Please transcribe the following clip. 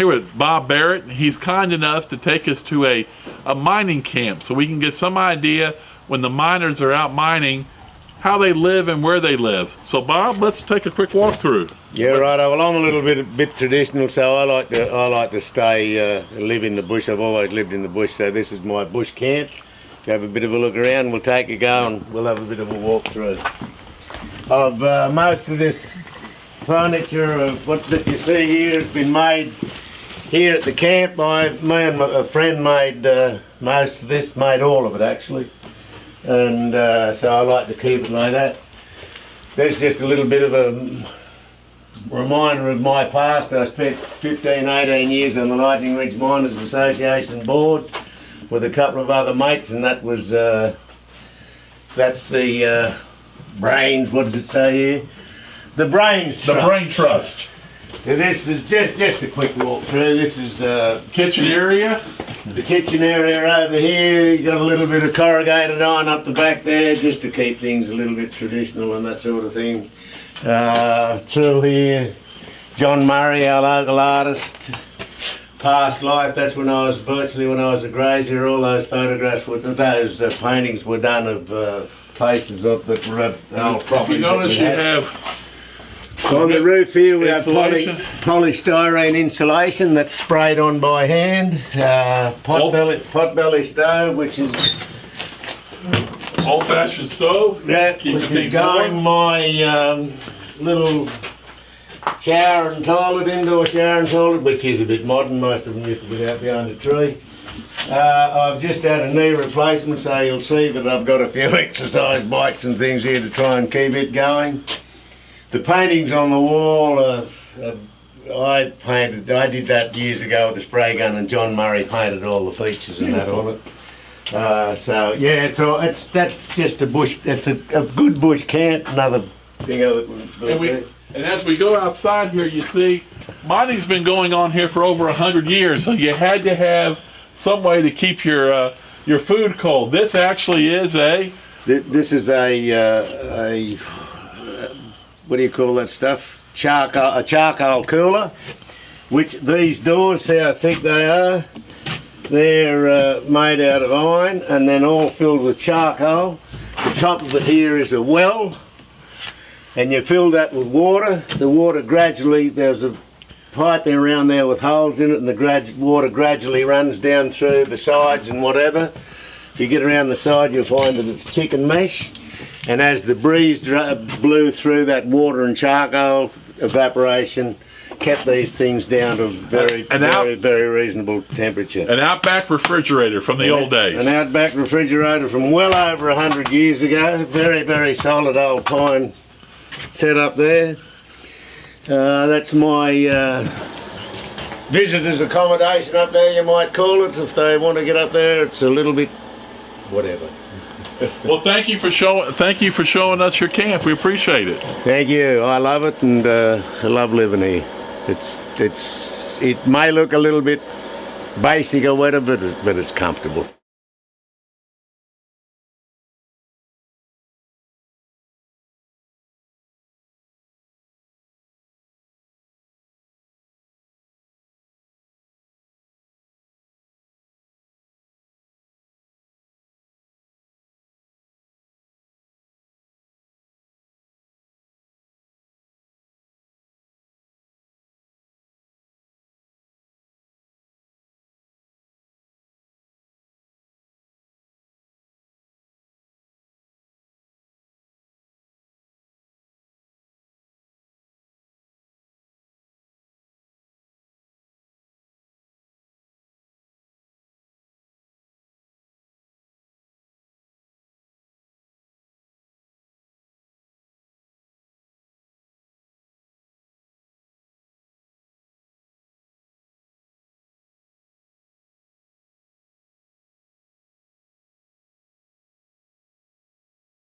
here with Bob Barrett. He's kind enough to take us to a mining camp so we can get some idea when the miners are out mining how they live and where they live. So Bob, let's take a quick walkthrough. Yeah, right. Well, I'm a little bit traditional, so I like to stay live in the bush. I've always lived in the bush, so this is my bush camp. Have a bit of a look around. We'll take a go and we'll have a bit of a walk through. Of most of this furniture of what that you see here has been made here at the camp. Me and a friend made most of this, made all of it actually, and so I like to keep it like that. There's just a little bit of a reminder of my past. I spent 18 years on the Lightning Ridge Miners Association board with a couple of other mates, and that was that's the brains. What does it say here? The Brains Trust. The Brain Trust. And this is just a quick walk through. This is Kitchen area. the kitchen area over here. You got a little bit of corrugated iron up the back there, just to keep things a little bit traditional and that sort of thing. Through here, John Murray, our local artist, past life. That's when I was a grazier. All those photographs, those paintings were done of places that were old property. If you notice, you have on the roof here we have insulation. polystyrene insulation that's sprayed on by hand. Potbelly stove, which is old-fashioned stove. yeah, Keep which the things is going my little shower and toilet, indoor shower and toilet, which is a bit modern. Most of them used to be out behind a tree. I've just had a knee replacement, so you'll see that I've got a few exercise bikes and things here to try and keep it going. The paintings on the wall, I did that years ago with a spray gun, and John Murray painted all the features and that on it. So yeah, that's just a bush. It's a good bush camp. Another thing And as we go outside here, you see, mining's been going on here for over 100 years, so you had to have some way to keep your food cold. This actually is This is a what do you call that stuff? A charcoal cooler. Which these doors, see how thick they are. They're made out of iron and then all filled with charcoal. The top of it here is a well, and you fill that with water. The water gradually, there's a piping around there with holes in it, and the water gradually runs down through the sides and whatever. If you get around the side, you'll find that it's chicken mesh, and as the breeze blew through that water and charcoal evaporation, kept these things down to very reasonable temperature. an Outback refrigerator from the old days. An Outback refrigerator from well over 100 years ago. Very solid old pine set up there. That's my visitors accommodation up there, you might call it. If they want to get up there, it's a little bit whatever. Well, thank you for showing us your camp. We appreciate it. Thank you. I love it, and I love living here. It may look a little bit basic or whatever, but it's comfortable.